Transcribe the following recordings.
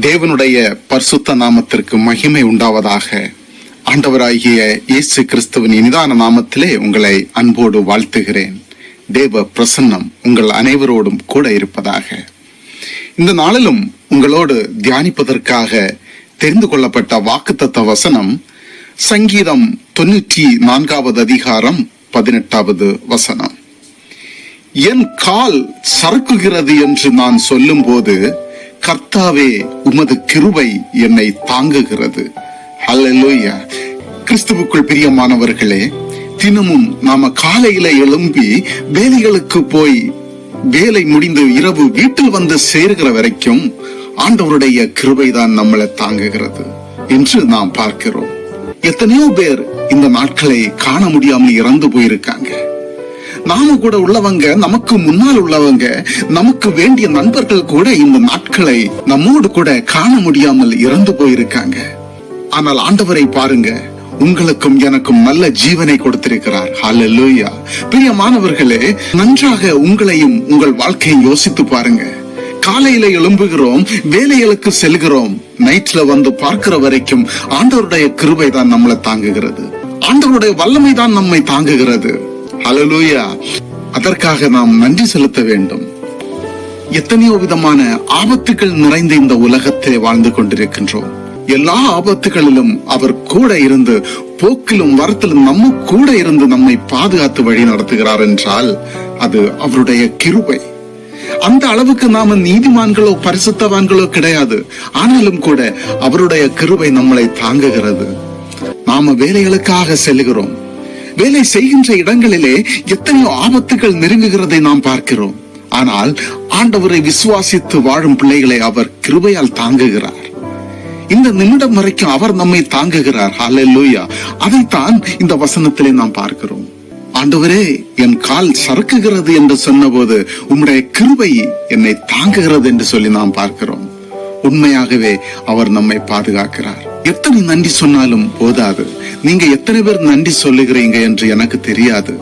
தேவனுடைய பரிசுத்த நாமத்திற்கு மகிமை உண்டாவதாக. ஆண்டவராகிய இயேசு கிறிஸ்துவின் இனிதான நாமத்திலே உங்களை அன்போடு வாழ்த்துகிறேன். தேவ பிரசன்னம் உங்கள் அனைவரோடும் கூட இருப்பதாக. இந்த நாளிலும் உங்களோடு தியானிப்பதற்காக தெரிந்து கொள்ளப்பட்ட வாக்குத்தத்த வசனம் சங்கீதம் 94வது அதிகாரம் 18வது வசனம். என் கால் சறுக்குகிறது என்று நான் சொல்லும் போது, கர்த்தாவே உமது கிருபை என்னை தாங்குகிறது. ஹல்லேலூயா. கிறிஸ்துவுக்குள் பிரியமானவர்களே, தினமும் நாம காலையில எழும்பி வேலைகளுக்கு போய் வேலை முடிந்து இரவு வீட்டில் வந்து சேர்கிற வரைக்கும் ஆண்டவருடைய கிருபை தான் நம்மளை தாங்குகிறது என்று நாம் பார்க்கிறோம். எத்தனையோ பேர் இந்த நாட்களை காண முடியாமல் இறந்து போயிருக்காங்க. நாம கூட உள்ளவங்க, நமக்கு முன்னால் உள்ளவங்க, நமக்கு வேண்டிய நண்பர்கள் கூட இந்த நாட்களை நம்மோடு கூட காண முடியாமல் இறந்து போயிருக்காங்க. ஆனால் ஆண்டவரை பாருங்க, உங்களுக்கும் எனக்கும் நல்ல ஜீவனை கொடுத்திருக்கிறார். ஹல்லேலூயா. பிரியமானவர்களே, நன்றாக உங்களையும் உங்கள் வாழ்க்கையை யோசித்து பாருங்க. காலையில எழும்புகிறோம், வேலைகளுக்கு செல்கிறோம், நைட்ல வந்து பார்க்கிற வரைக்கும் ஆண்டவருடைய கிருபை தான் நம்மளை தாங்குகிறது. ஆண்டவருடைய வல்லமை தான் நம்மை தாங்குகிறது. ஹல்லேலூயா. அதற்காக நாம் நன்றி செலுத்த வேண்டும். எத்தனையோ விதமான ஆபத்துகள் நிறைந்த இந்த உலகத்தை வாழ்ந்து கொண்டிருக்கின்றோம். எல்லா ஆபத்துகளிலும் அவர் கூட இருந்து, போக்கிலும் வரத்திலும் நம்ம கூட இருந்து நம்மை பாதுகாத்து வழி நடத்துகிறார் என்றால் அது அவருடைய கிருபை. அந்த அளவுக்கு நாம நீதிமான்களோ பரிசுத்தவான்களோ கிடையாது. ஆனாலும் கூட அவருடைய கிருபை நம்மளை தாங்குகிறது. நாம வேலைகளுக்காக செல்கிறோம். வேலை செய்கின்ற இடங்களிலே எத்தனையோ ஆபத்துகள் நெருங்குகிறதை நாம் பார்க்கிறோம். ஆனால் ஆண்டவரை விசுவாசித்து வாழும் பிள்ளைகளை அவர் கிருபையால் தாங்குகிறார். இந்த நிமிடம் வரைக்கும் அவர் நம்மை தாங்குகிறார். ஹல்லேலூயா. அதைத்தான் இந்த வசனத்திலே நாம் பார்க்கிறோம். ஆண்டவரே, என் கால் சறுக்குகிறது என்று சொன்னபோது உம்முடைய கிருபை என்னை தாங்குகிறது என்று சொல்லி நாம் பார்க்கிறோம். உண்மையாகவே அவர் நம்மை பாதுகாக்கிறார். எத்தனை நன்றி சொன்னாலும் போதாது. நீங்க எத்தனை பேர் நன்றி சொல்லுகிறீங்க என்று எனக்கு தெரியாது.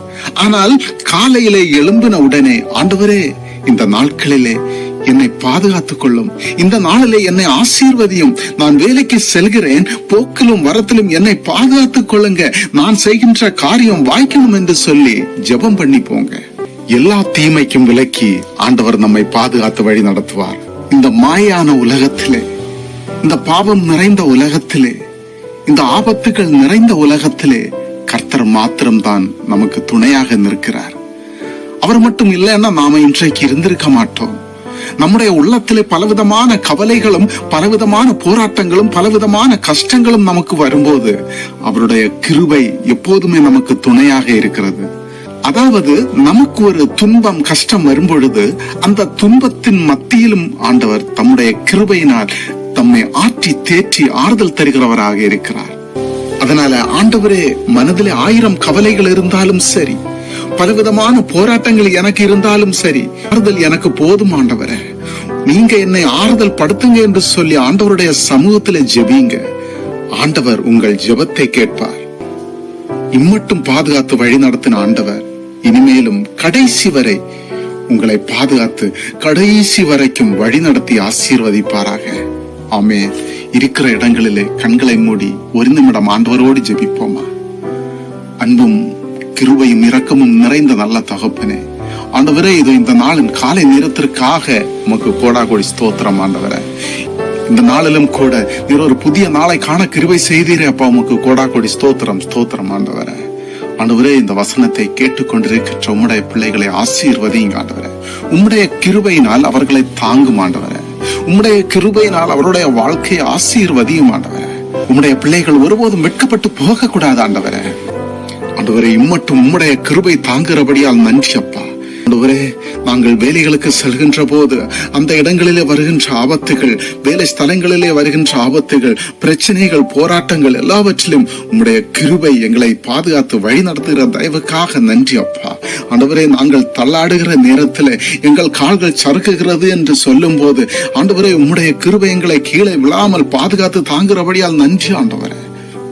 ஆனால் காலையிலே எழும்பின உடனே, ஆண்டவரே, இந்த நாட்களிலே என்னை பாதுகாத்துக் கொள்ளும், இந்த நாளிலே என்னை ஆசீர்வதியும், நான் வேலைக்கு செல்கிறேன், போக்கிலும் வரத்திலும் என்னை பாதுகாத்துக் கொள்ளுங்க, நான் செய்கின்ற காரியம் வாய்க்கணும் என்று சொல்லி ஜெபம் பண்ணி போங்க. எல்லா தீமைக்கும் விலக்கி ஆண்டவர் நம்மை பாதுகாத்து வழி நடத்துவார். இந்த மாயான உலகத்திலே, இந்த பாவம் நிறைந்த உலகத்திலே, இந்த ஆபத்துகள் நிறைந்த உலகத்திலே கர்த்தர் மாத்திரம்தான் நமக்கு துணையாக நிற்கிறார். அவர் மட்டும் இல்லைன்னா நாம இன்றைக்கு இருந்திருக்க மாட்டோம். நம்முடைய உள்ளத்திலே பலவிதமான கவலைகளும், பலவிதமான போராட்டங்களும், பலவிதமான கஷ்டங்களும் நமக்கு வரும்போது அவருடைய கிருபை எப்போதுமே நமக்கு துணையாக இருக்கிறது. அதாவது நமக்கு ஒரு துன்பம், கஷ்டம் வரும்பொழுது அந்த துன்பத்தின் மத்தியிலும் ஆண்டவர் தம்முடைய கிருபையினால் தம்மை ஆற்றி தேற்றி ஆறுதல் தருகிறவராக இருக்கிறார். அதனால ஆண்டவரே, மனதிலே 1000 கவலைகள் இருந்தாலும் சரி, பலவிதமான போராட்டங்கள் எனக்கு இருந்தாலும் சரி, ஆறுதல் எனக்கு போதும் ஆண்டவரே, நீங்க என்னை ஆறுதல் படுத்துங்க என்று சொல்லி ஆண்டவருடைய சமூகத்திலே ஜெபிங்க. ஆண்டவர் உங்கள் ஜெபத்தை கேட்பார். இம்மட்டும் பாதுகாத்து வழி நடத்தின ஆண்டவர் இனிமேலும் கடைசி வரை உங்களை பாதுகாத்து கடைசி வரைக்கும் வழி நடத்தி ஆசீர்வதிப்பாராக. ஆமே. இருக்கிற இடங்களிலே கண்களை மூடி ஒரு நிமிடம் ஆண்டவரோடு ஜெபிப்போமா? அன்பும் கிருபையும் இரக்கமும் நிறைந்த நல்ல தகப்பனே, ஆண்டவரே, இது இந்த நாளின் காலை நேரத்திற்காக உமக்கு கோடாகோடி ஸ்தோத்திரம் ஆண்டவரே. இந்த நாளிலும் கூட நீர் ஒரு புதிய நாளை காண கிருபை செய்தீரே அப்பா, உமக்கு கோடாகோடி ஸ்தோத்திரம் ஸ்தோத்திரம் ஆண்டவரே. ஆண்டவரே, இந்த வசனத்தை கேட்டுக்கொண்டிருக்கின்ற உம்முடைய பிள்ளைகளை ஆசீர்வதிங்க ஆண்டவரே. உம்முடைய கிருபையினால் அவர்களை தாங்கும் ஆண்டவரே. உம்முடைய கிருபையினால் அவருடைய வாழ்க்கையை ஆசீர்வதியும் ஆண்டவரே. உம்முடைய பிள்ளைகள் ஒருபோதும் வெட்கப்பட்டு போக கூடாது ஆண்டவரே. ஆண்டவரே, இம்மட்டும் உம்முடைய கிருபை தாங்குறபடியால் நன்றி அப்பா. ஆண்டவரே, நாங்கள் வேலைகளுக்கு செல்கின்ற போது அந்த இடங்களிலே வருகின்ற ஆபத்துகள், வேலை ஸ்தலங்களிலே வருகின்ற ஆபத்துகள், பிரச்சனைகள், போராட்டங்கள் எல்லாவற்றிலும் உம்முடைய கிருபை எங்களை பாதுகாத்து வழி நடத்துகிற தயவுக்காக நன்றி அப்பா. ஆண்டவரே, நாங்கள் தள்ளாடுகிற நேரத்தில் எங்கள் கால்கள் சறுக்குகிறது என்று சொல்லும் போது ஆண்டவரே, உம்முடைய கிருபை எங்களை கீழே விழாமல் பாதுகாத்து தாங்குறபடியால் நன்றி ஆண்டவரே.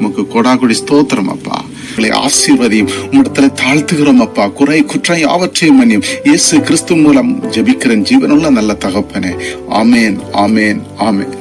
உமக்கு கோடாகுடி ஸ்தோத்திரம் அப்பா. பிள்ளைகளை ஆசீர்வதியும். உம்மிடத்துல தாழ்த்துகிறோம் அப்பா. குறை குற்றம் யாவற்றையும் மன்னியும். இயேசு கிறிஸ்து மூலம் ஜெபிக்கிறேன் ஜீவனுள்ள நல்ல தகப்பனே. ஆமேன், ஆமேன், ஆமேன்.